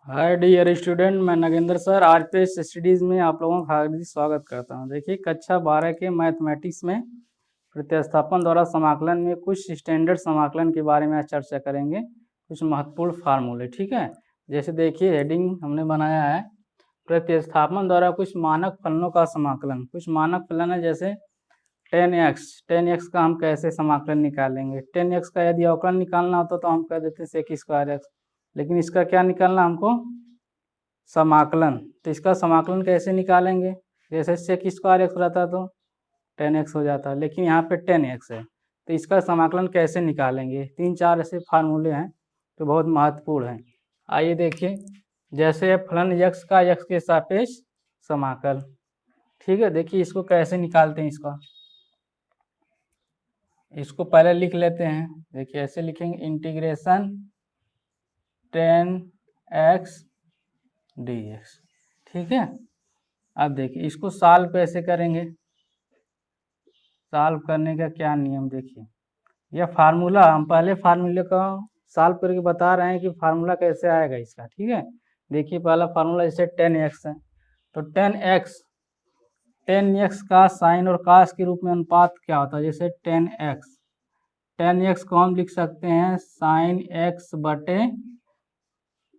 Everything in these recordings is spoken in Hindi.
हाय डियर स्टूडेंट, मैं नगेंद्र सर आरपीएस स्टडीज़ में आप लोगों का हार्दिक स्वागत करता हूं। देखिए, कक्षा 12 के मैथमेटिक्स में प्रतिस्थापन द्वारा समाकलन में कुछ स्टैंडर्ड समाकलन के बारे में आज चर्चा करेंगे। कुछ महत्वपूर्ण फार्मूले, ठीक है। जैसे देखिए, हेडिंग हमने बनाया है प्रतिस्थापन द्वारा कुछ मानक फलनों का समाकलन। कुछ मानक फलन है, जैसे 10x का हम कैसे समाकलन निकालेंगे। 10x का यदि अवकलन निकालना होता तो हम कह देते sec स्क्वायर x, लेकिन इसका क्या निकालना हमको, समाकलन। तो इसका समाकलन कैसे निकालेंगे, जैसे sec स्क्वायर x रहता तो 10x हो जाता, लेकिन यहाँ पे 10x है, तो इसका समाकलन कैसे निकालेंगे। 3-4 ऐसे फार्मूले हैं तो बहुत महत्वपूर्ण हैं। आइए देखिए, जैसे फलन x का x के सापेक्ष समाकल, ठीक है। देखिए इसको कैसे निकालते हैं, इसको पहले लिख लेते हैं। देखिए ऐसे लिखेंगे, इंटीग्रेशन 10x dx, ठीक है। अब देखिए इसको सॉल्व कैसे करेंगे। सॉल्व करने का क्या नियम, देखिए यह फार्मूला हम पहले फार्मूले का सॉल्व करके बता रहे हैं कि फार्मूला कैसे आएगा इसका, ठीक है। देखिए पहला फार्मूला जैसे 10x है, तो 10x का साइन और कास के रूप में अनुपात क्या होता है। जैसे 10x को हम लिख सकते हैं साइन x बटे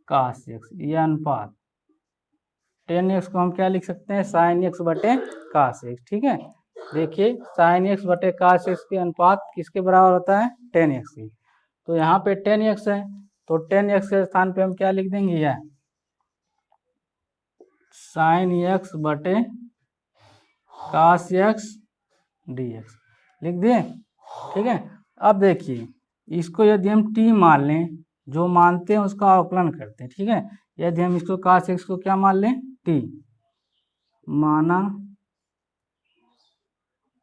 कास x, यह अनुपात। 10x को हम क्या लिख सकते हैं, साइन x बटे कास x, ठीक है। देखिए साइन x बटे कास x के अनुपात किसके बराबर होता है, 10x की। तो यहाँ पे 10x है, तो 10x के स्थान पे हम क्या लिख देंगे, यह साइन x बटे कास x dx लिख दिए, ठीक है। अब देखिए इसको यदि हम t मान लें, जो मानते हैं उसका अवकलन करते हैं, ठीक है। यदि हम इसको कास x को क्या मान लें, t माना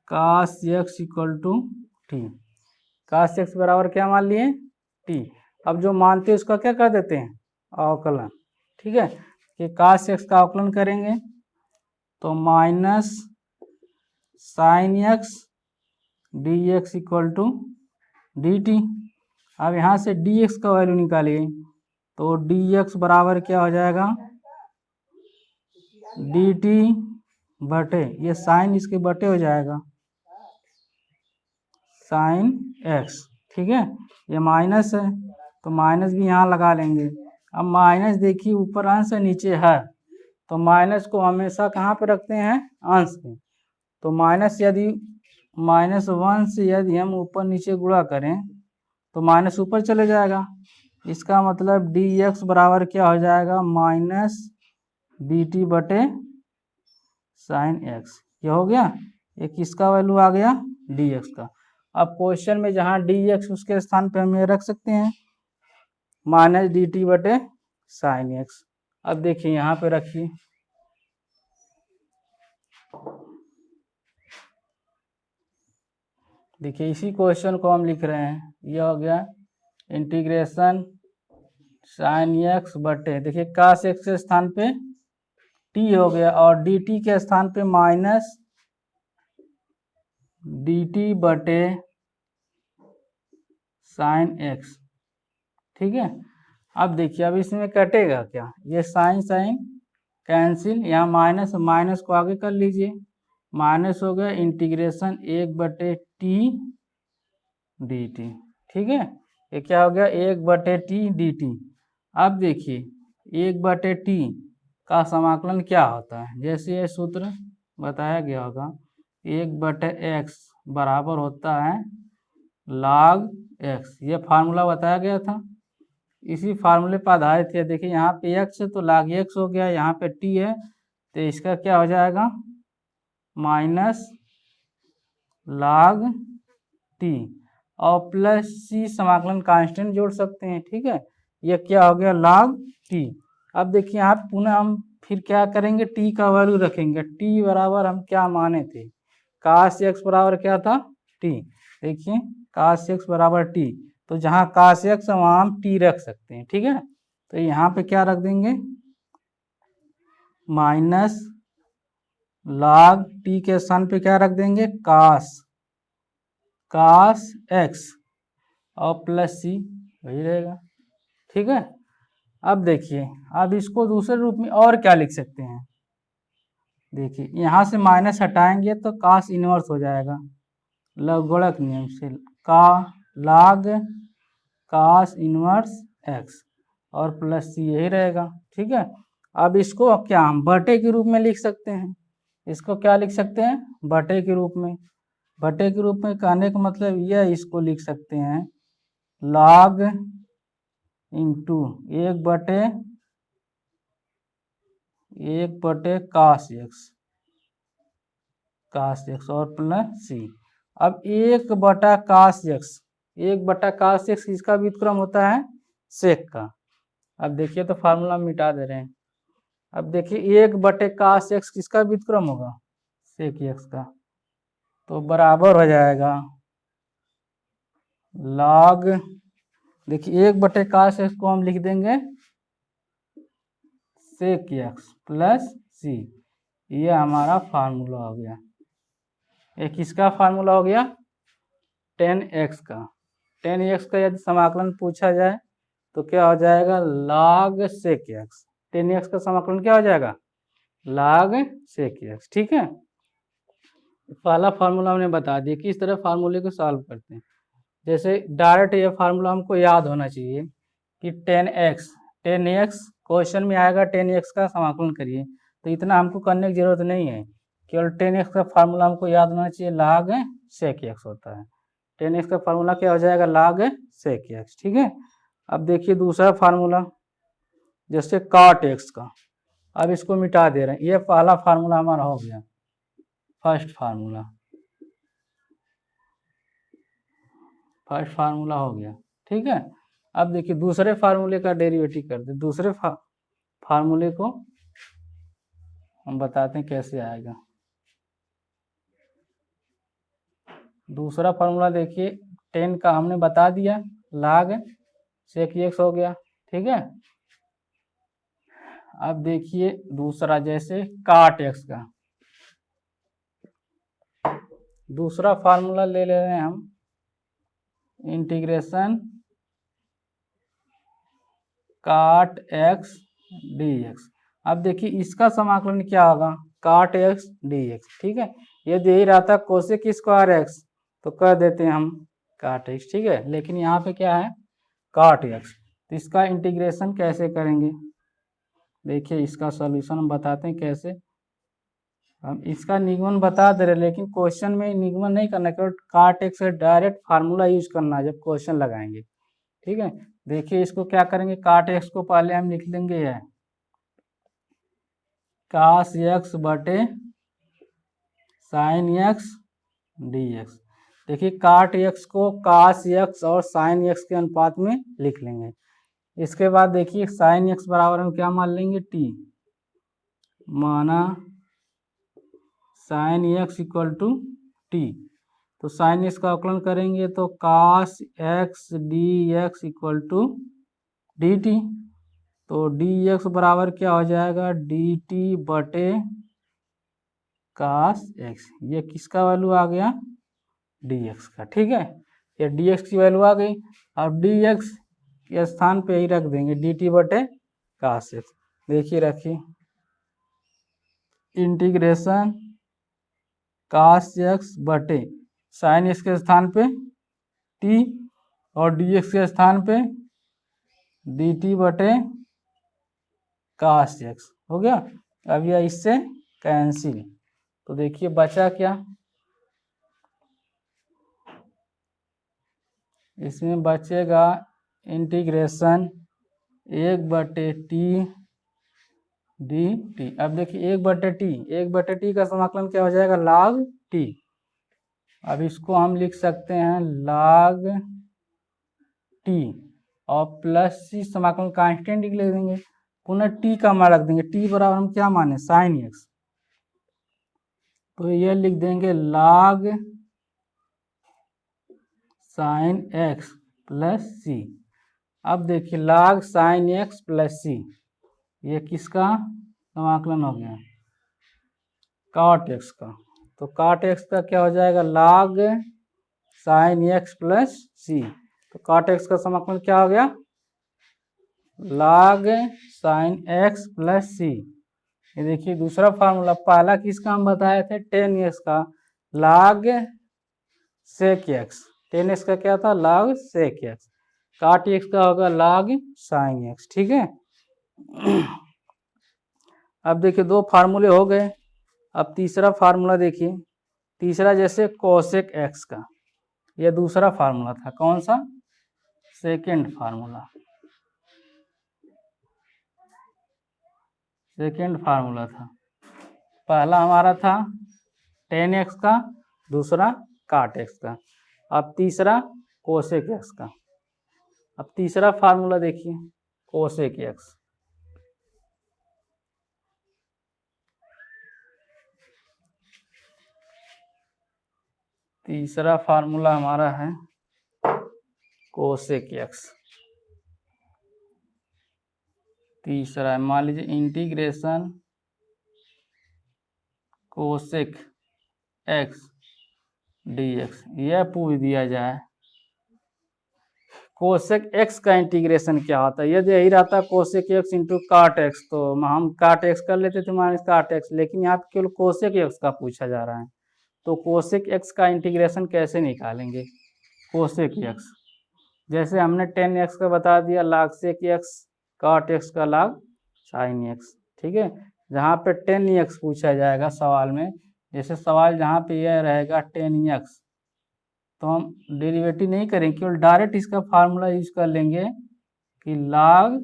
cos x equal to t, cos x बराबर क्या मान लिए, t। अब जो मानते हैं उसका क्या कर देते हैं, अवकलन, ठीक है। कि कास x का अवकलन करेंगे तो minus sine x dx equal to dt। अब यहाँ से dx का वैल्यू निकालिए, तो dx बराबर क्या हो जाएगा, dt बटे, ये साइन इसके बटे हो जाएगा साइन x, ठीक है। ये माइनस है तो माइनस भी यहाँ लगा लेंगे। अब माइनस देखिए ऊपर अंश है नीचे है, तो माइनस को हमेशा कहाँ पे रखते हैं, अंश पे। तो -1 से यदि हम ऊपर नीचे गुणा करें तो माइनस ऊपर चले जाएगा। इसका मतलब dx बराबर क्या हो जाएगा, माइनस dt बटे साइन x। ये हो गया, ये किसका वैल्यू आ गया, dx का। अब क्वेश्चन में जहाँ dx उसके स्थान पे हम ये रख सकते हैं माइनस dt बटे साइन x। अब देखिए यहाँ पे रखिए, देखिए इसी क्वेश्चन को हम लिख रहे हैं। यह हो गया इंटीग्रेशन साइन x बटे, देखिए कास x के स्थान पे t हो गया और dt के स्थान पे माइनस dt बटे साइन x, ठीक है। अब देखिए अब इसमें कटेगा क्या, ये साइन साइन कैंसिल, यहाँ माइनस माइनस को आगे कर लीजिए, माइनस हो गया इंटीग्रेशन 1 बटे टी dt, ठीक है। ये क्या हो गया, 1 बटे टी dt। अब देखिए 1 बटे टी का समाकलन क्या होता है, जैसे ये सूत्र बताया गया होगा, 1 बटे एक्स बराबर होता है log x। ये फार्मूला बताया गया था, इसी फार्मूले पर आधारित है। देखिए यहाँ पे x है तो log x हो गया, यहाँ पे t है तो इसका क्या हो जाएगा, माइनस log t और प्लस c समाकलन कांस्टेंट जोड़ सकते हैं, ठीक है। ये क्या हो गया, log t। अब देखिए यहाँ पुनः हम फिर क्या करेंगे, t का वैल्यू रखेंगे। t बराबर हम क्या माने थे, कास x बराबर क्या था, t। देखिए कास x बराबर t, तो जहाँ कास x है वहाँ हम t रख सकते हैं, ठीक है। तो यहाँ पे क्या रख देंगे, माइनस log t के स्थान पे क्या रख देंगे, कास x और प्लस c, वही रहेगा, ठीक है। अब देखिए, अब इसको दूसरे रूप में और क्या लिख सकते हैं, देखिए यहाँ से माइनस हटाएंगे तो कास इनवर्स हो जाएगा, लघुगणक नियम से का log कास इनवर्स एक्स और प्लस सी यही रहेगा। ठीक है, अब इसको क्या हम बटे के रूप में लिख सकते हैं, इसको क्या लिख सकते हैं, बटे के रूप में। बटे के रूप में कहने का मतलब यह, इसको लिख सकते हैं log इंटू एक बटे कास एक्स और प्लस सी। अब एक बटा कास एक्स किसका व्युत्क्रम होता है, सेक का। अब देखिए तो फार्मूला मिटा दे रहे हैं। अब देखिए एक बटे कास एक्स किसका व्युत्क्रम होगा, सेक एक्स का, तो बराबर हो जाएगा log, देखिए एक बटे कास एक्स को हम लिख देंगे सेक एक्स प्लस सी, ये हमारा फार्मूला हो गया। ये किसका फार्मूला हो गया, 10x का। 10x का यदि समाकलन पूछा जाए तो क्या हो जाएगा, log sec x। 10x का समाकलन क्या हो जाएगा, log sec x। ठीक है, पहला फार्मूला हमने बता दिया कि इस तरह फार्मूले को सॉल्व करते हैं। जैसे डायरेक्ट ये फार्मूला हमको याद होना चाहिए कि 10x क्वेश्चन में आएगा 10x का समाकलन करिए, तो इतना हमको करने की जरूरत नहीं है, केवल 10x का फार्मूला हमको याद होना चाहिए, log sec x होता है। 10x का फार्मूला क्या हो जाएगा, log sec x। ठीक है, अब देखिए दूसरा फार्मूला, जैसे cot x का, अब इसको मिटा दे रहे हैं, ये पहला फार्मूला हमारा हो गया, फर्स्ट फार्मूला हो गया। ठीक है, अब देखिए दूसरे फार्मूले का डेरिवेटिव करते हैं। दूसरे फार्मूले को हम बताते हैं कैसे आएगा। दूसरा फार्मूला देखिए 10 का हमने बता दिया, log sec x हो गया। ठीक है, अब देखिए दूसरा, जैसे काट x का, दूसरा फार्मूला ले रहे हैं हम, इंटीग्रेशन काट x dx। अब देखिए इसका समाकलन क्या होगा, काट x dx। ठीक है, यदि यही रहता कोसेक स्क्वायर x तो कर देते हैं हम काट x। ठीक है, लेकिन यहाँ पे क्या है, काट x, तो इसका इंटीग्रेशन कैसे करेंगे, देखिए इसका सॉल्यूशन हम बताते हैं कैसे। हम इसका निगमन बता दे रहे, लेकिन क्वेश्चन में निगमन नहीं करना, केवल काट एक्स से डायरेक्ट फार्मूला यूज करना है जब क्वेश्चन लगाएंगे। ठीक है, देखिए इसको क्या करेंगे, काट एक्स को पहले हम लिख लेंगे है कास एक्स बटे साइन एक्स डी एक्स। देखिए काट एक्स को कास एक्स और साइन एक्स के अनुपात में लिख लेंगे। इसके बाद देखिए साइन एक्स बराबर हम क्या मान लेंगे, टी, माना sine X equal to T, तो साइन एक्स का अवकलन करेंगे तो cos X D X equal to D T, तो डी एक्स बराबर क्या हो जाएगा, डी टी बटे कास एक्स। ये किसका वैल्यू आ गया, डी एक्स का। ठीक है, ये डी एक्स की वैल्यू आ गई। अब डी एक्स के स्थान पे ही रख देंगे डी टी बटे कास एक्स। देखिए रखिए, इंटीग्रेशन कास एक्स बटे साइन एक्स के स्थान पे टी और डी एक्स के स्थान पे डी टी बटे कास एक्स हो गया। अब यह इससे कैंसिल, तो देखिए बचा क्या, इसमें बचेगा इंटीग्रेशन एक बटे टी डी टी। अब देखिए एक बटे टी का समाकलन क्या हो जाएगा, log टी। अब इसको हम लिख सकते हैं log टी और प्लस सी, समाकलन कांस्टेंट लिख देंगे, पुनः टी का मान रख देंगे, टी बराबर हम क्या माने, साइन एक्स, तो ये लिख देंगे log साइन एक्स प्लस सी। अब देखिए log sine x plus c, ये किसका समाकलन हो गया, काट एक्स का, तो काट एक्स का क्या हो जाएगा, log sine x plus c, तो काट एक्स का समाकलन क्या हो गया, log sine x plus c. ये देखिए दूसरा फार्मूला, पहला किसका हम बताए थे, टेन एक्स का, log sec x. Tan x का क्या था, log sec x. Cot x का होगा log साइन एक्स। ठीक है। अब देखिए दो फार्मूले हो गए। अब तीसरा फार्मूला देखिए, तीसरा जैसे कोसेक एक्स का, यह दूसरा फार्मूला था, कौन सा, सेकेंड फार्मूला। सेकेंड फार्मूला था, पहला हमारा था टेन एक्स का, दूसरा काट एक्स का, अब तीसरा कोसेक एक्स का। अब तीसरा फार्मूला देखिए, कोसेक एक्स। तीसरा फार्मूला हमारा है कोसेक एक्स। तीसरा है, मान लीजिए integration cosec x D x, यह पूछ दिया जाए कोसेक एक्स का इंटीग्रेशन क्या होता है। यदि यही रहता कोसेक एक्स इंटू काट एक्स, तो हम काट एक्स कर लेते थे माइनस काट एक्स, लेकिन यहाँ पे केवल कोसेक एक्स का पूछा जा रहा है। तो कोसेक एक्स का इंटीग्रेशन कैसे निकालेंगे, कोसेक एक्स, जैसे हमने टेन एक्स का बता दिया, log sec x, cot x का log साइन एक्स। ठीक है। जहाँ पे टेन एक्स पूछा जाएगा सवाल में, जैसे सवाल जहाँ पे यह रहेगा टेन एक्स, तो हम डेरिवेटिव नहीं करेंगे, केवल डायरेक्ट इसका फार्मूला यूज कर लेंगे कि log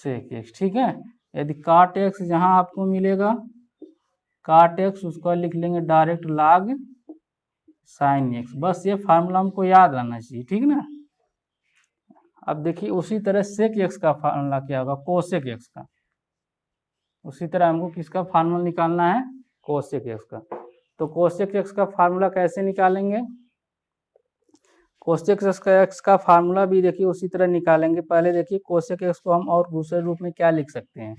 सेक एक्स। ठीक है। यदि काट एक्स जहाँ आपको मिलेगा काट एक्स, उसको लिख लेंगे डायरेक्ट log साइन एक्स। बस ये फार्मूला हमको याद रहना चाहिए। ठीक ना। अब देखिए उसी तरह सेक एक्स का फार्मूला क्या होगा, कोसेक एक्स का। उसी तरह हमको किसका फार्मूला निकालना है, कोसेक एक्स का। तो कोसेक एक्स का फार्मूला कैसे निकालेंगे, कोसेक एक्स का फार्मूला भी देखिए उसी तरह निकालेंगे। पहले देखिए कोसेक एक्स को हम और दूसरे रूप में क्या लिख सकते हैं,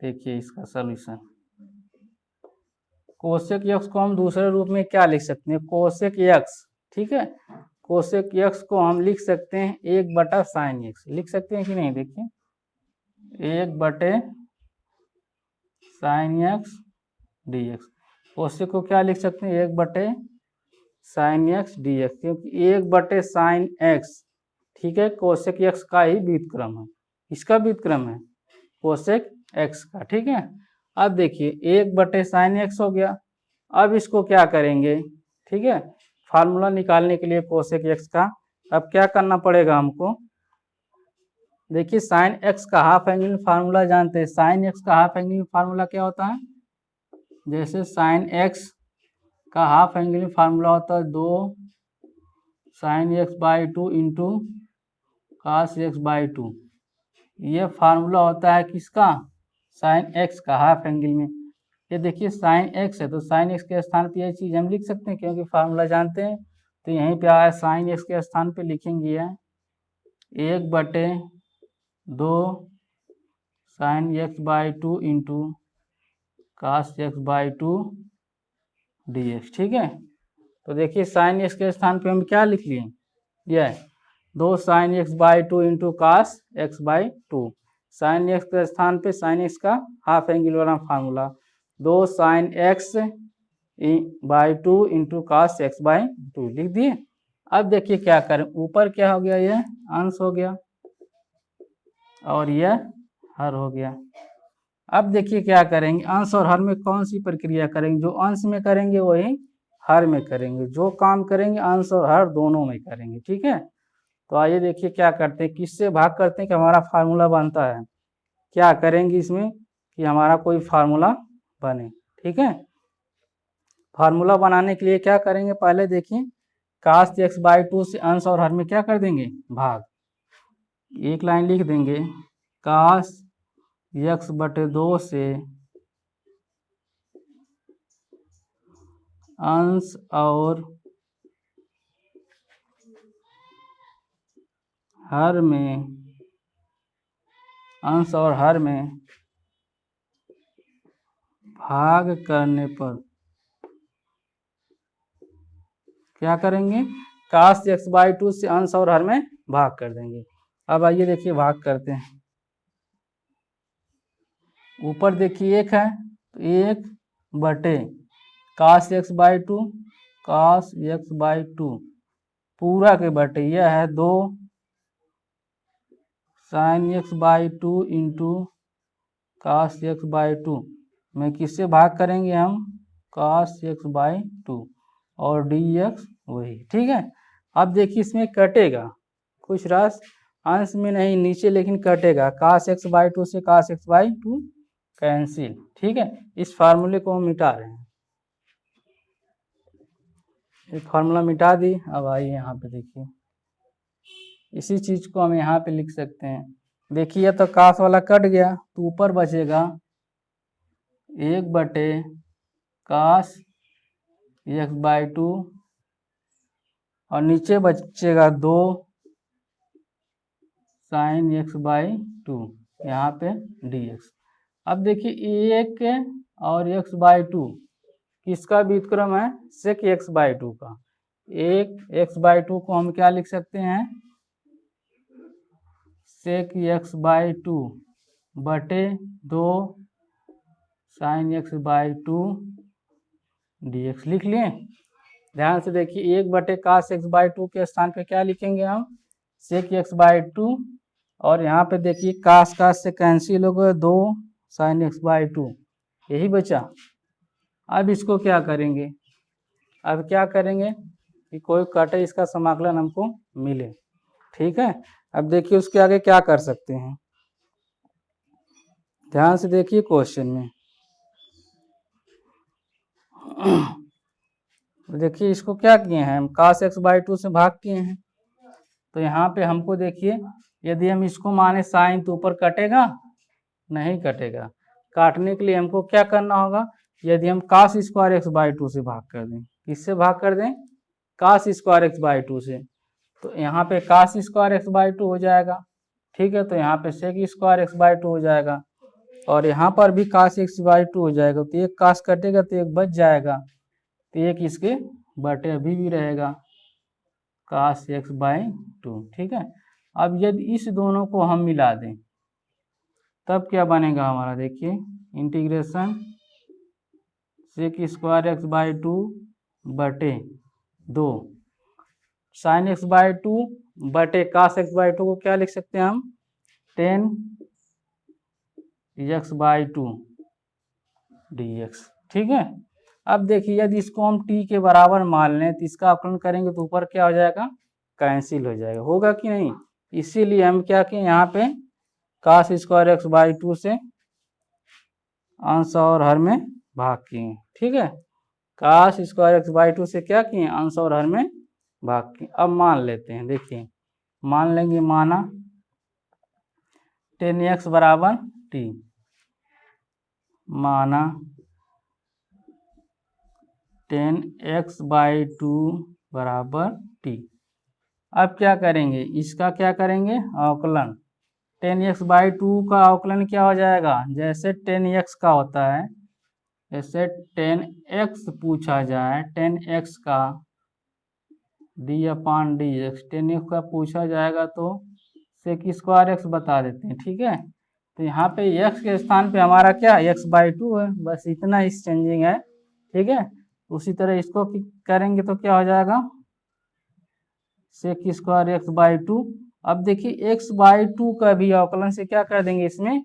देखिए इसका सॉल्यूशन। कोसेक एक्स को हम दूसरे रूप में क्या लिख सकते हैं, कोसेक एक्स। ठीक है। कोसेक एक्स को हम लिख सकते हैं 1/साइन एक्स, लिख सकते हैं कि नहीं, देखिए 1/साइन एक्स डी एक्स। कोसेक को क्या लिख सकते हैं, 1/साइन एक्स डी एक्स, क्योंकि 1/साइन एक्स, ठीक है, कोसेक एक्स का ही व्युत्क्रम है। इसका व्युत्क्रम है कोसेक एक्स का। ठीक है। अब देखिए 1/साइन एक्स हो गया। अब इसको क्या करेंगे, ठीक है, फार्मूला निकालने के लिए कोसेक एक्स का, अब क्या करना पड़ेगा हमको, देखिए साइन एक्स का हाफ एंगल फार्मूला जानते हैं। साइन एक्स का हाफ एंगल फार्मूला क्या होता है, जैसे साइन एक्स का हाफ एंगल फार्मूला होता है 2 sine x by 2 into cos x by 2। ये फार्मूला होता है किसका, साइन एक्स का हाफ एंगल में। ये देखिए साइन एक्स है, तो साइन एक्स के स्थान पर यह चीज़ हम लिख सकते हैं, क्योंकि फार्मूला जानते हैं। तो यहीं पे आया साइन एक्स के स्थान पे लिखेंगे यह 1/2 sine x by 2 into cos x by 2 d x. ठीक है। तो देखिए साइन एक्स के स्थान पे हम क्या लिख लिए, यह 2 sine x by 2 into cos x by 2। Sine x के स्थान पे साइन एक्स का हाफ एंगल वाला formula 2 sine x by 2 into cos x by 2 लिख दिए। अब देखिए क्या करें, ऊपर क्या हो गया, यह अंश हो गया और यह हर हो गया। अब देखिए क्या करेंगे, अंश और हर में कौन सी प्रक्रिया करेंगे, जो अंश में करेंगे वही हर में करेंगे, जो काम करेंगे अंश और हर दोनों में करेंगे। ठीक है। तो आइए देखिए क्या करते हैं, किससे भाग करते हैं कि हमारा फार्मूला बनता है, क्या करेंगे इसमें कि हमारा कोई फार्मूला बने। ठीक है। फार्मूला बनाने के लिए क्या करेंगे, पहले देखिए कास एक्स बाई 2 से अंश और हर में क्या कर देंगे, भाग। एक लाइन लिख देंगे, कास x/2 से अंश और हर में, अंश और हर में भाग करने पर क्या करेंगे, कास x/2 से अंश और हर में भाग कर देंगे। अब आइए देखिए भाग करते हैं। ऊपर देखिए 1 है तो 1 बटे cos x by 2 cos x by 2 पूरा के बटे यह है 2 sin x by 2 into cos x by 2 में किससे भाग करेंगे हम cos x बाई 2 और dx वही, ठीक है। अब देखिए इसमें कटेगा कुछ रास अंश में नहीं नीचे, लेकिन कटेगा। cos x बाई 2 से cos x बाई 2 कैंसिल, ठीक है। इस फार्मूले को हम मिटा रहे हैं, एक फार्मूला मिटा दी। अब आइए यहाँ पे देखिए, इसी चीज को हम यहाँ पे लिख सकते हैं। देखिए तो कास वाला कट गया तो ऊपर बचेगा 1 बटे cos x बाई 2 और नीचे बचेगा 2 sin x बाई 2 यहाँ पे dx। अब देखिए 1 और x बाई 2 किसका व्युत्क्रम है sec x बाई 2 का। 1 x बाई 2 को हम क्या लिख सकते हैं sec x बाई 2 बटे 2 sin x बाई 2 dx लिख लिए। ध्यान से देखिए 1 बटे cos x बाई 2 के स्थान पे क्या लिखेंगे हम sec x बाई 2 और यहाँ पे देखिए cos से कैंसिल हो गए 2 sin x बाई 2 यही बचा। अब इसको क्या करेंगे, अब क्या करेंगे कि कोई कटे इसका समाकलन हमको मिले, ठीक है। अब देखिए उसके आगे क्या कर सकते हैं, ध्यान से देखिए क्वेश्चन में। देखिए इसको क्या किए हैं हम cos x बाई 2 से भाग किए हैं, तो यहाँ पे हमको देखिए यदि हम इसको माने साइन तो ऊपर कटेगा नहीं कटेगा। काटने के लिए हमको क्या करना होगा, यदि हम cos स्क्वायर x बाई 2 से भाग कर दें, किससे भाग कर दें cos स्क्वायर x बाई 2 से, तो यहाँ पे cos स्क्वायर x बाई 2 हो जाएगा, ठीक है। तो यहाँ पे sec स्क्वायर x बाई 2 हो जाएगा और यहाँ पर भी cos x बाई 2 हो जाएगा। तो एक cos कटेगा तो एक बच जाएगा, तो एक इसके बटे अभी भी रहेगा cos x बाई 2, ठीक है। अब यदि इस दोनों को हम मिला दें तब क्या बनेगा हमारा, देखिए integration sec square x by 2 बटे 2 sin x बाई 2 बटे cos x बाई 2 को क्या लिख सकते हैं हम tan x बाई 2 dx, ठीक है। अब देखिए यदि इसको हम t के बराबर मान लें तो इसका अपलन करेंगे तो ऊपर क्या हो जाएगा कैंसिल हो जाएगा, होगा कि नहीं। इसीलिए हम क्या किए यहाँ पे cos स्क्वायर x बाई 2 से अंश और हर में भाग किए, ठीक है। cos स्क्वायर x बाई 2 से क्या किए अंश और हर में भाग किए। अब मान लेते हैं, देखिए मान लेंगे, माना tan x बराबर t, माना tan x बाई 2 बराबर t। अब क्या करेंगे, इसका क्या करेंगे अवकलन। tan x बाई 2 का अवकलन क्या हो जाएगा, जैसे tan x का होता है जैसे tan x पूछा जाए, tan x का d/dx, tan x का पूछा जाएगा तो sec स्क्वायर x बता देते हैं, ठीक है। तो यहाँ पे x के स्थान पे हमारा क्या x बाई 2 है, बस इतना ही चेंजिंग है, ठीक है। उसी तरह इसको करेंगे तो क्या हो जाएगा sec स्क्वायर x बाई 2। अब देखिए x बाई 2 का भी अवकलन से क्या कर देंगे इसमें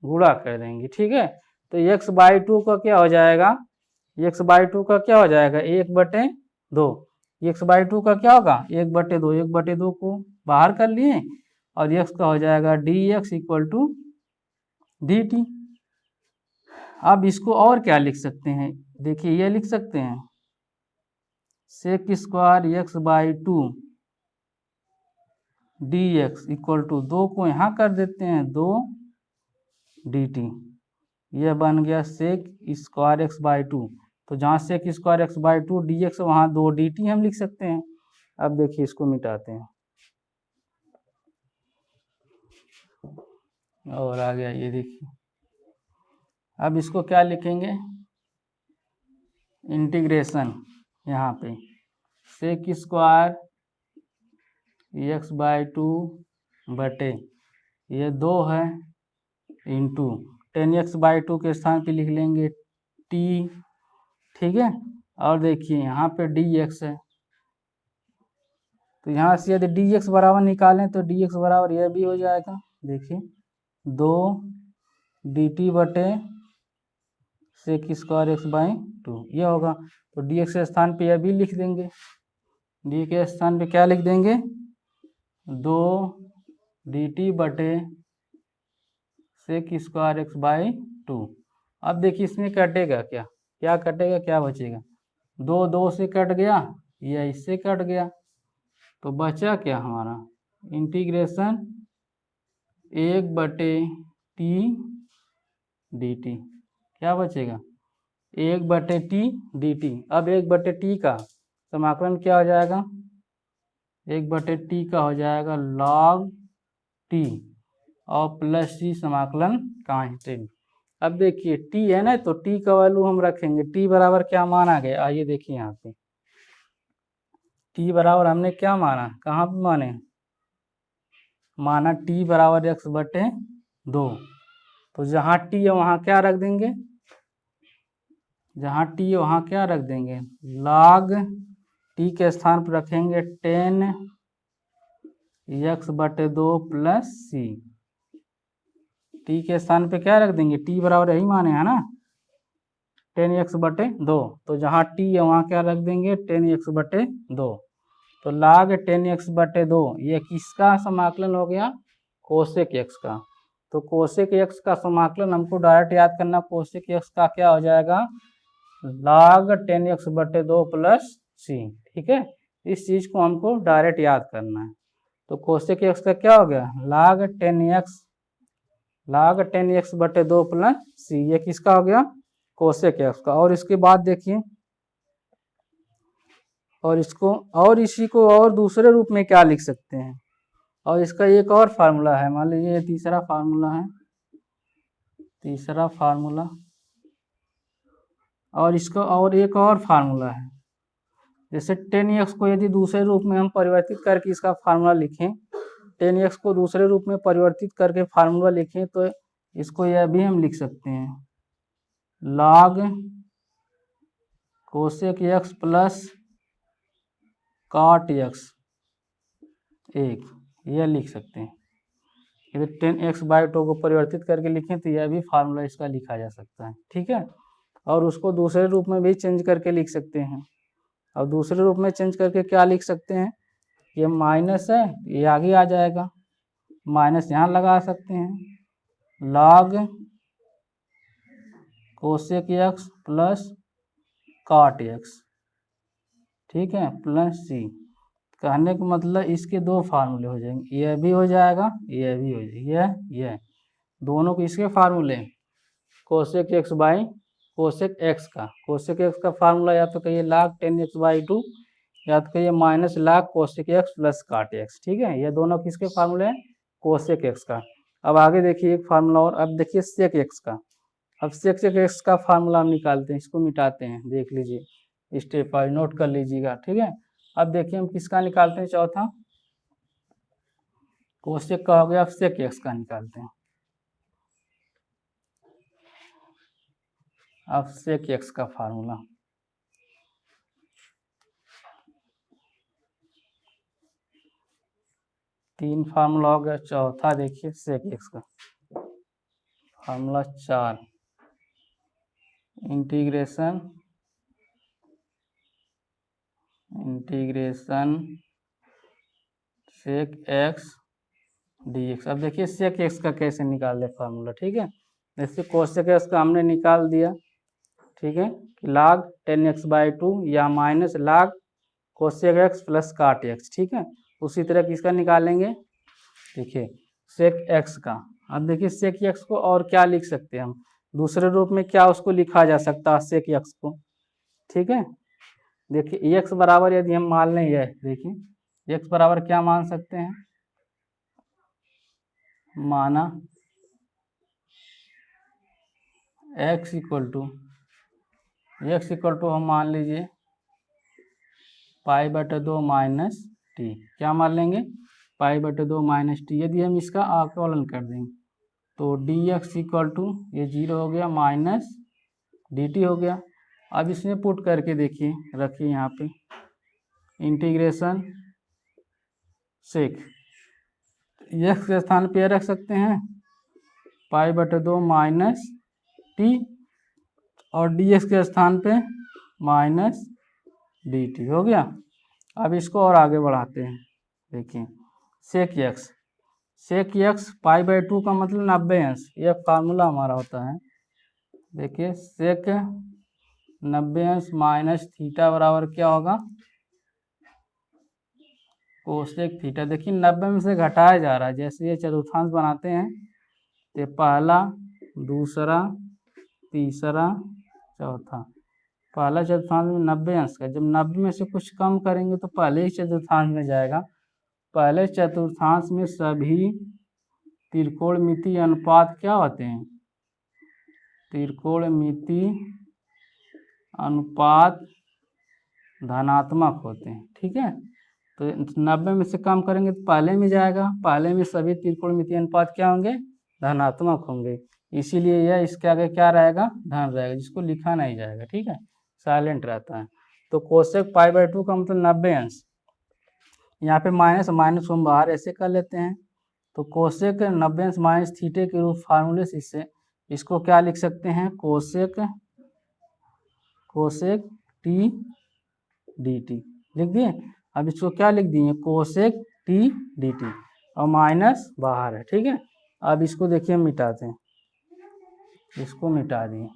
गुणा कर देंगे, ठीक है। तो x बाई 2 का क्या हो जाएगा, x बाई 2 का क्या हो जाएगा 1/2, x बाई 2 का क्या होगा 1/2, 1/2 को बाहर कर लिए और x का हो जाएगा dx इक्वल टू dt। अब इसको और क्या लिख सकते हैं, देखिए ये लिख सकते हैं sec square x by 2 dx equal to 2 को यहाँ कर देते हैं 2 dt, यह बन गया sec स्क्वायर x बाई 2। तो जहाँ sec square x by 2 dx वहाँ 2 dt हम लिख सकते हैं। अब देखिए इसको मिटाते हैं और आ गया ये देखिए। अब इसको क्या लिखेंगे इंटीग्रेशन, यहाँ पे sec स्क्वायर x बाई 2 बटे ये 2 है इंटू 10x/2 के स्थान पे लिख लेंगे t, ठीक है। और देखिए यहाँ पे dx है, तो यहाँ से यदि dx बराबर निकालें तो dx बराबर यह भी हो जाएगा, देखिए 2 dt बटे sec²x/2 ये होगा। तो dx के स्थान पे यह भी लिख देंगे, डी के स्थान पे क्या लिख देंगे 2 dt बटे sec²x/2। अब देखिए इसमें कटेगा क्या, क्या कटेगा क्या बचेगा, 2 से कट गया, यह इससे कट गया, तो बचा क्या हमारा इंटीग्रेशन 1/t dt, क्या बचेगा 1/t dt। अब 1/t का समाकलन क्या हो जाएगा, 1/t का हो जाएगा log t और प्लस c समाकलन कांस्टेंट। अब देखिए t है ना, तो t का वैल्यू हम रखेंगे, t बराबर क्या माना गया, आइए देखिए यहाँ पे t बराबर हमने क्या माना, कहाँ पे माना t बराबर x/2। तो जहाँ t है वहाँ क्या रख देंगे, जहाँ t है वहाँ क्या रख देंगे log t के स्थान पर रखेंगे 10x/2 प्लस c, t के स्थान पे क्या रख देंगे, t बराबर यही माने है ना 10x/2, तो जहाँ t है वहाँ क्या रख देंगे 10x/2। तो log 10x/2 ये किसका समाकलन हो गया, कोसेक x का। तो कोसेक x का समाकलन हमको डायरेक्ट याद करना, कोसेक x का क्या हो जाएगा log 10x/2 प्लस c, ठीक है। इस चीज को हमको डायरेक्ट याद करना है। तो कोसेक x का क्या हो गया log 10x/2 प्लस c, ये किसका हो गया कोसेक x का। और इसके बाद देखिए, और इसको और इसी को और दूसरे रूप में क्या लिख सकते हैं, और इसका एक और फार्मूला है, मान लीजिए तीसरा फार्मूला है, तीसरा फार्मूला, और इसका और एक और फार्मूला है, जैसे 10x को यदि दूसरे रूप में हम परिवर्तित करके इसका फार्मूला लिखें, 10x को दूसरे रूप में परिवर्तित करके फार्मूला लिखें, तो इसको यह भी हम लिख सकते हैं log cosec x plus cot x 1, यह लिख सकते हैं। यदि 10x/2 को परिवर्तित करके लिखें तो यह भी फार्मूला इसका लिखा जा सकता है, ठीक है। और उसको दूसरे रूप में भी चेंज करके लिख सकते हैं, और दूसरे रूप में चेंज करके क्या लिख सकते हैं, ये माइनस है ये आगे आ जाएगा, माइनस यहाँ लगा सकते हैं log cosec x plus cot x, ठीक है, प्लस c। कहने का मतलब इसके दो फार्मूले हो जाएंगे, यह भी हो जाएगा यह भी हो जाएगा, यह दोनों के इसके फार्मूले कोसेक x का फार्मूला या तो कहिए log 10x/2 या तो कहिए minus log cosec x plus cot x, ठीक है। ये दोनों किसके फार्मूले हैं कोसेक x का। अब आगे देखिए एक फार्मूला और, अब देखिए सेक x का। अब सेक x का फार्मूला हम निकालते हैं, इसको मिटाते हैं, देख लीजिए स्टेप बाय नोट कर लीजिएगा, ठीक है। अब देखिए हम किसका निकालते हैं, चौथा कोसेक का हो गया, अब सेक x का निकालते हैं। अब सेक x का फार्मूला, तीन फार्मूला हो गया, चौथा देखिए सेक x का formula 4 integration sec x dx। अब देखिए सेक x का कैसे निकाल दे फार्मूला, ठीक है। जैसे कोसेक x का हमने निकाल दिया, ठीक है, log 10x/2 या minus log cosec x plus cot x, ठीक है। उसी तरह किसका निकालेंगे, देखिए सेक x का। अब देखिए सेक x को और क्या लिख सकते हैं हम, दूसरे रूप में क्या उसको लिखा जा सकता है सेक x को, ठीक है। देखिए x बराबर यदि हम मान लें, यह देखिए x बराबर क्या मान सकते हैं, माना x इक्वल टू हम मान लीजिए π/2 माइनस t, क्या मान लेंगे पाई बटे 2 माइनस टी। यदि हम इसका आकलन कर दें तो डी एक्स इक्वल टू ये 0 हो गया माइनस डी टी हो गया। अब इसमें पुट करके देखिए, रखिए यहाँ पे इंटीग्रेशन सेक एक्स के स्थान पे रख सकते हैं पाई बटे 2 माइनस टी और डी एक्स के स्थान पे माइनस डी टी हो गया। अब इसको और आगे बढ़ाते हैं, देखिए सेक एक्स पाई बाई 2 का मतलब 90 अंश, ये फार्मूला हमारा होता है। देखिए सेक 90 अंश माइनस थीटा बराबर क्या होगा कोसेक थीटा। देखिए 90 में से घटाया जा रहा है, जैसे ये चतुर्थांश बनाते हैं तो पहला दूसरा तीसरा चौथा, पहला चतुर्थांश में 90 अंश का, जब 90 में से कुछ कम करेंगे तो पहले ही चतुर्थांश में जाएगा। पहले चतुर्थांश में सभी त्रिकोणमितीय अनुपात क्या होते हैं, त्रिकोणमितीय अनुपात धनात्मक होते हैं। ठीक है, तो 90 में से कम करेंगे तो पहले में जाएगा, पहले में सभी त्रिकोणमितीय अनुपात क्या होंगे धनात्मक होंगे, इसीलिए यह इसके आगे क्या रहेगा धन रहेगा, जिसको लिखा नहीं जाएगा। ठीक है, साइलेंट रहता है। तो कोसेक पाई बाई 2 का मतलब 90 अंश, यहाँ पे माइनस माइनस को हम बाहर ऐसे कर लेते हैं, तो कोसेक 90 अंश माइनस थीटे के रूप फार्मूले से इससे इसको क्या लिख सकते हैं कोसेक टी डी टी लिख दिए। अब इसको क्या लिख दिए कोसेक टी डी टी और माइनस बाहर है। ठीक है, अब इसको देखिए मिटाते हैं, इसको मिटा दिए।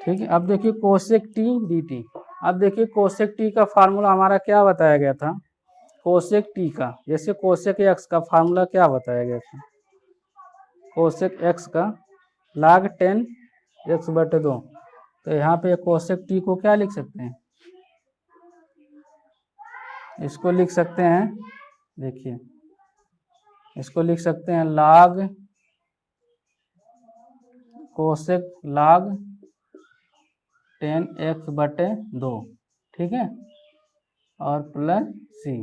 ठीक है, अब देखिए कोसेक टी डी टी। अब देखिए कोसेक टी का फार्मूला हमारा क्या बताया गया था, कोसेक टी का, जैसे कोसेक एक्स का फार्मूला क्या बताया गया था, कोसेक एक्स का log 10 एक्स बटे 2। तो यहाँ पे कोसेक टी को क्या लिख सकते हैं, इसको लिख सकते हैं, देखिए इसको लिख सकते हैं log कोसेक log 10 एक्स बटे 2। ठीक है, और प्लस सी,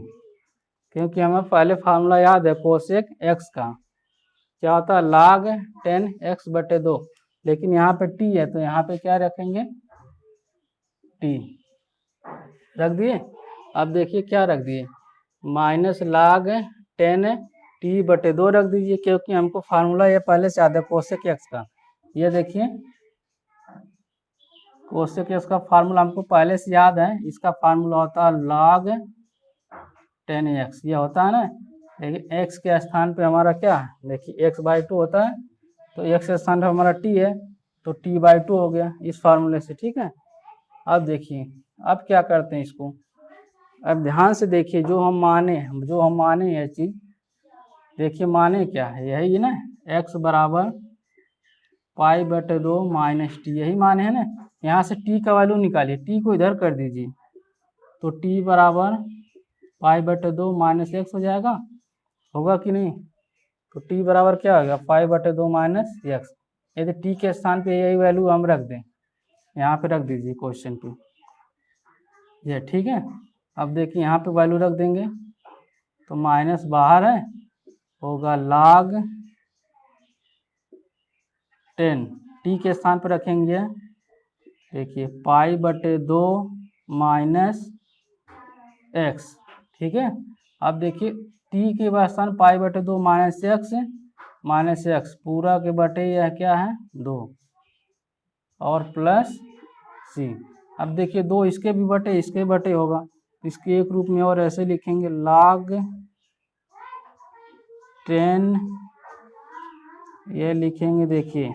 क्योंकि हमें पहले फार्मूला याद है कोसेक एक्स का क्या होता है log 10 एक्स बटे 2, लेकिन यहाँ पे टी है तो यहाँ पे क्या रखेंगे टी रख दिए। अब देखिए क्या रख दिए माइनस log 10 टी बटे 2 रख दीजिए, क्योंकि हमको फार्मूला ये पहले से याद है कोसेक एक्स का। ये देखिए कोसेक एक्स का फार्मूला हमको पहले से याद है, इसका फार्मूला होता है log 10 एक्स, ये होता है ना, लेकिन एक्स के स्थान पे हमारा क्या है, देखिए एक्स बाई 2 होता है, तो एक्स के स्थान पे हमारा टी है तो टी बाई 2 हो गया इस फार्मूले से। ठीक है, अब देखिए अब क्या करते हैं इसको, अब ध्यान से देखिए जो हम माने यह चीज़, देखिए माने क्या है, यही ना एक्स बराबर पाई बटे 2 माइनस टी, यही माने है ना। यहाँ से टी का वैल्यू निकालिए, टी को इधर कर दीजिए तो टी बराबर पाई बटे 2 माइनस एक्स हो जाएगा, होगा कि नहीं, तो टी बराबर क्या होगा पाई बटे 2 माइनस एक्स। यदि टी के स्थान पे यही वैल्यू हम रख दें, यहाँ पे रख दीजिए क्वेश्चन पे ये। ठीक है, अब देखिए यहाँ पे वैल्यू रख देंगे तो माइनस बाहर है, होगा log 10, टी के स्थान पर रखेंगे देखिए पाई बटे 2 माइनस एक्स। ठीक है, अब देखिए टी के स्थान पाई बटे 2 माइनस एक्स पूरा के बटे यह क्या है 2 और प्लस सी। अब देखिए 2 इसके भी बटे इसके बटे होगा, इसके एक रूप में और ऐसे लिखेंगे log 10, ये लिखेंगे देखिए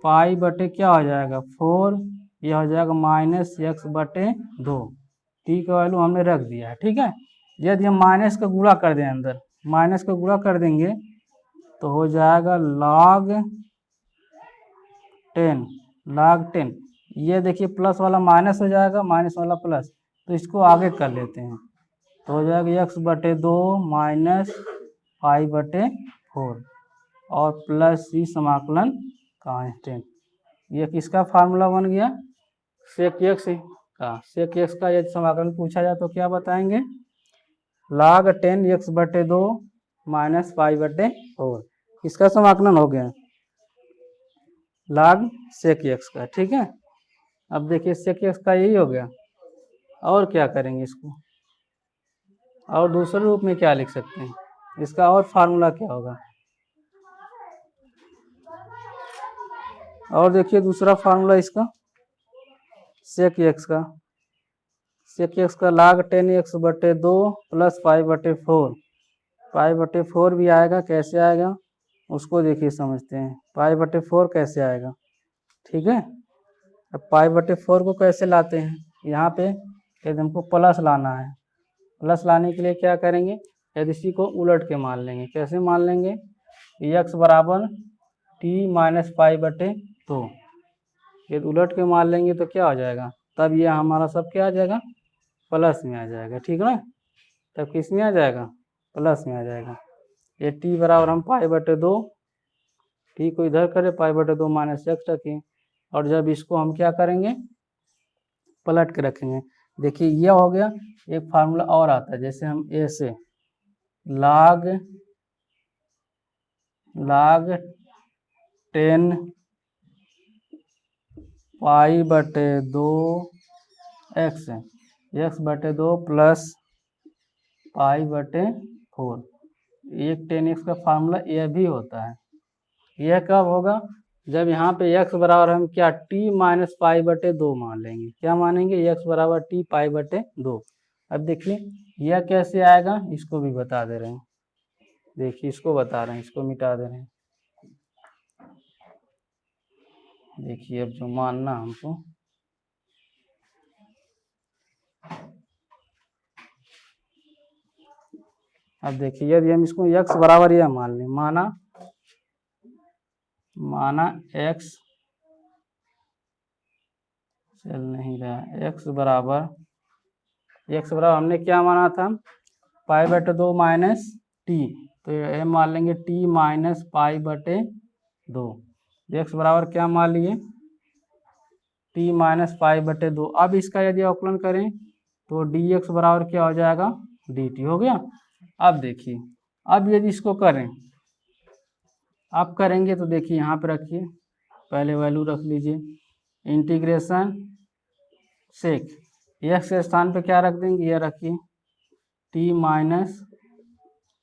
पाई बटे क्या हो जाएगा 4, यह हो जाएगा माइनस एक्स बटे 2, टी का वैल्यू हमने रख दिया है। ठीक है, यदि हम माइनस का गुणा कर दें, अंदर माइनस का गुणा कर देंगे तो हो जाएगा log 10, ये देखिए प्लस वाला माइनस हो जाएगा, माइनस वाला प्लस, तो इसको आगे कर लेते हैं तो हो जाएगा एक्स बटे 2 माइनस पाई बटे 4 और प्लस सी समाकलन कांस्टेंट। ये किसका फार्मूला बन गया सेक एक्स का। सेक एक्स का यदि समाकलन पूछा जाए तो क्या बताएंगे log 10x/2 माइनस पाई बटे 4, इसका समाकलन हो गया log sec x का। ठीक है, अब देखिए sec x का यही हो गया। और क्या करेंगे इसको, और दूसरे रूप में क्या लिख सकते हैं, इसका और फार्मूला क्या होगा। और देखिए दूसरा फार्मूला इसका sec x का, sec x का log 10x/2 प्लस पाई बटे 4, पाई बटे 4 भी आएगा, कैसे आएगा उसको देखिए समझते हैं। पाई बटे 4 कैसे आएगा, ठीक है। अब पाई बटे 4 को कैसे लाते हैं, यहाँ पे यदि हमको प्लस लाना है, प्लस लाने के लिए क्या करेंगे, यदि इसी को उलट के मान लेंगे। कैसे मान लेंगे, x बराबर t माइनस पाई बटे 2, यदि उलट के मान लेंगे तो क्या हो जाएगा, तब ये हमारा सब क्या आ जाएगा, प्लस में आ जाएगा। ठीक है ना, तब किस में आ जाएगा, प्लस में आ जाएगा। ये t बराबर हम पाई बटे 2, t को इधर करें, पाई बटे 2 माइनस x रखें, और जब इसको हम क्या करेंगे, पलट के रखेंगे। देखिए यह हो गया। एक फार्मूला और आता है, जैसे हम a से log 10 पाई बटे 2 x बटे 2 प्लस पाई बटे 4, एक 10x का फार्मूला यह भी होता है। यह कब होगा, जब यहाँ पे x बराबर हम क्या t माइनस पाई बटे 2 मान लेंगे। क्या मानेंगे, x बराबर t पाई बटे 2। अब देखिए यह कैसे आएगा, इसको भी बता दे रहे हैं। देखिए इसको बता रहे हैं, इसको मिटा दे रहे हैं। देखिए अब जो मानना हमको, अब देखिए यदि हम इसको x बराबर यह मान लें, माना x चल नहीं रहा, x बराबर हमने क्या माना था, पाई बटे 2 माइनस टी, तो ये मान लेंगे t माइनस पाई बटे 2। x बराबर क्या मान लिए, t माइनस पाई बटे 2। अब इसका यदि अवकलन करें तो dx बराबर क्या हो जाएगा, dt हो गया। अब देखिए, अब यदि इसको करें, आप करेंगे तो देखिए यहाँ पे रखिए, पहले वैल्यू रख लीजिए, इंटीग्रेशन सेक x के स्थान पे क्या रख देंगे, यह रखिए t माइनस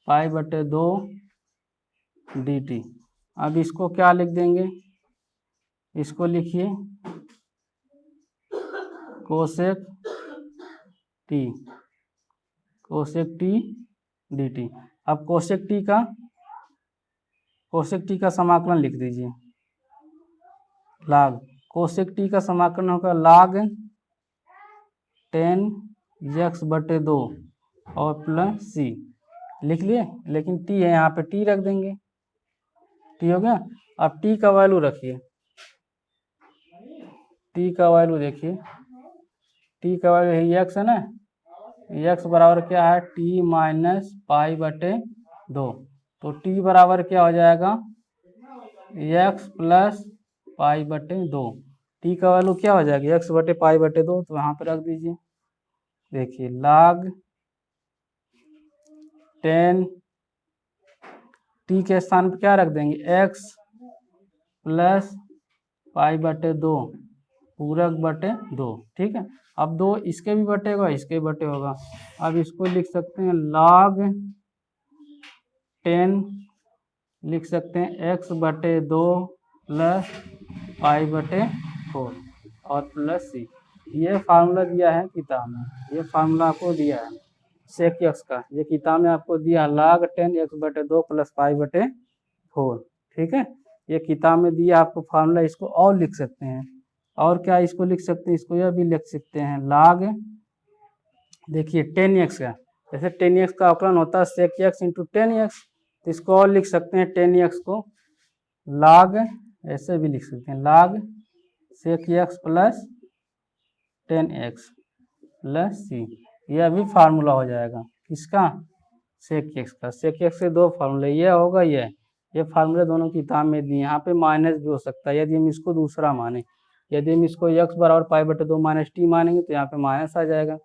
पाई बटे 2 dt। अब इसको क्या लिख देंगे, इसको लिखिए कोसेक t dt। अब कोसेक t का समाकलन लिख दीजिए, log कोसेक t का समाकलन होगा log 10x बटे 2 और प्लस c, लिख लिए, लेकिन t है यहाँ पे, t रख देंगे, t हो गया। अब t का वैल्यू रखिए, t का वैल्यू देखिए, t का वैल्यू है x है ना, x बराबर क्या है, t माइनस पाई बटे 2, तो t बराबर क्या हो जाएगा, x प्लस पाई बटे 2। t का वैल्यू क्या हो जाएगा, x बटे पाई बटे 2, तो यहाँ पे रख दीजिए। देखिए log 10 t के स्थान पर क्या रख देंगे, x प्लस पाई बटे 2 पूरक बटे 2। ठीक है, अब 2 इसके भी बटेगा, इसके भी बटे होगा। अब इसको लिख सकते हैं log 10, लिख सकते हैं x बटे 2 प्लस पाई बटे 4 और प्लस c। ये फार्मूला दिया है किताब में, ये फार्मूला आपको दिया है सेक एक्स का, ये किताब में आपको दिया log 10x बटे 2 प्लस पाई बटे 4। ठीक है, ये किताब में दिया आपको फार्मूला। इसको और लिख सकते हैं, और क्या इसको लिख सकते हैं, इसको यह भी लिख सकते हैं log, देखिए 10x का, जैसे 10x का अवकलन होता है सेक एक्स इंटू 10x, तो इसको और लिख सकते हैं 10x को log, ऐसे भी लिख सकते हैं log sec x plus 10x plus c। यह भी फार्मूला हो जाएगा किसका, सेक एक्स का। सेक एक्स से दो फार्मूले, यह होगा ये फार्मूले दोनों किताब में दिए। यहाँ पे माइनस भी हो सकता है यदि हम इसको दूसरा माने, यदि हम इसको x बराबर पाई बटे 2 माइनस टी मानेंगे तो यहाँ पे माइनस आ जाएगा,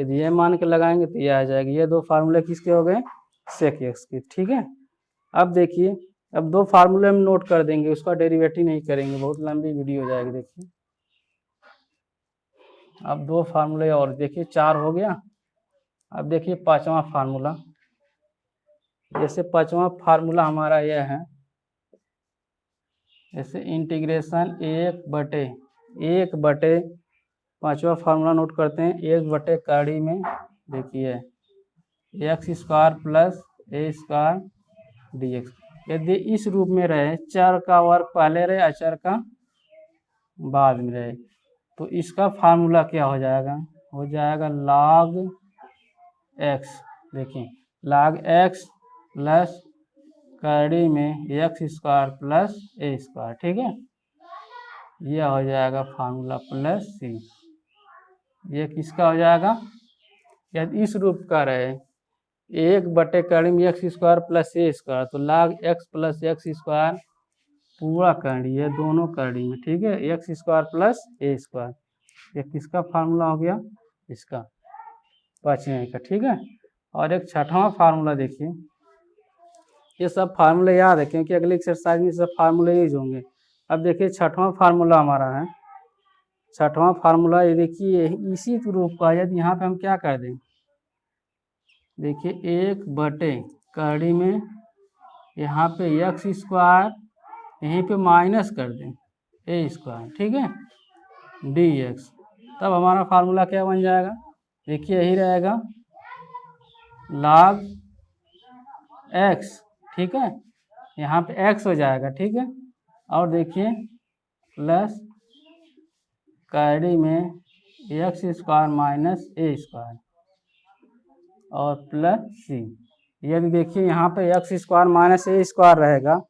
यदि ये मान के लगाएंगे तो ये आ जाएगी। ये दो फार्मूले किसके हो गए, सेक एक्स के, ठीक है। अब देखिए, अब दो फार्मूले हम नोट कर देंगे, उसका डेरिवेटिव नहीं करेंगे, बहुत लंबी वीडियो हो जाएगी। देखिए अब दो फार्मूले और, देखिए 4 हो गया। अब देखिए पांचवा फार्मूला, जैसे पांचवा फार्मूला हमारा यह है, जैसे इंटीग्रेशन 1/1 पांचवा फार्मूला नोट करते हैं, 1 कड़ी में देखिए x² प्लस a² dx। यदि इस रूप में रहे, चर का वर्ग पहले रहे, अचर का बाद में रहे, तो इसका फार्मूला क्या हो जाएगा, हो जाएगा log x। देखिए log x प्लस कड़ी में x² प्लस a², ठीक है। यह हो जाएगा फार्मूला प्लस c। ये किसका हो जाएगा, यदि इस रूप का रहे 1 कड़ी में x² प्लस a², तो log x प्लस x² पूरा कड़ी है, दोनों कड़ी में, ठीक है, x² प्लस a²। ये किसका फार्मूला हो गया, इसका पांचवें का, ठीक है। और एक छठवां फार्मूला देखिए, ये सब फार्मूले याद है क्योंकि अगले एक्सरसाइज में सब फार्मूले यूज होंगे। अब देखिए छठवां फार्मूला हमारा है, छठवां फार्मूला ये देखिए इसी रूप का, यदि यहाँ पे हम क्या कर दें, देखिए 1 कड़ी में यहाँ पे x², यहीं पे माइनस कर दें a², ठीक है, dx। तब हमारा फार्मूला क्या बन जाएगा, देखिए यही रहेगा log x, ठीक है, यहाँ पे x हो जाएगा, ठीक है। और देखिए प्लस कड़ी में x² माइनस a² और प्लस c। यदि देखिए यहाँ पे x² माइनस a² रहेगा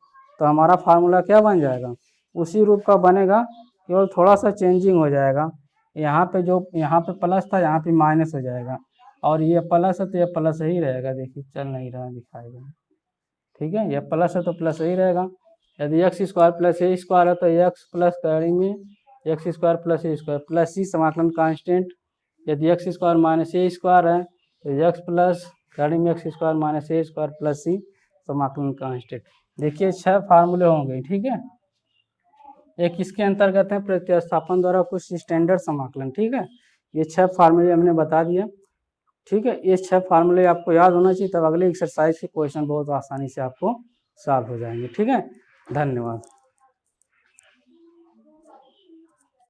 तो हमारा फार्मूला क्या बन जाएगा, उसी रूप का बनेगा, केवल थोड़ा सा चेंजिंग हो जाएगा। यहाँ पे जो यहाँ पे प्लस था यहाँ पे माइनस हो जाएगा, और ये प्लस है तो ये प्लस ही रहेगा। देखिए चल नहीं रहा, दिखाएगा, ठीक है, ये प्लस है तो प्लस ही रहेगा। यदि x² प्लस a² है तो x प्लस कड़ी में x² plus a² plus c समाकलन कांस्टेंट। यदि x² माइनस a² है तो x प्लस कड़ी में x² minus a² plus c समाकलन कांस्टेंट। देखिए 6 फार्मूले होंगे, ठीक है। एक किसके अंतर्गत है, प्रतिस्थापन द्वारा कुछ स्टैंडर्ड समाकलन, ठीक है। ये 6 फार्मूले हमने बता दिया, ठीक है। ये 6 फार्मूले आपको याद होना चाहिए, तब अगले एक्सरसाइज के क्वेश्चन बहुत आसानी से आपको सॉल्व हो जाएंगे, ठीक है। धन्यवाद।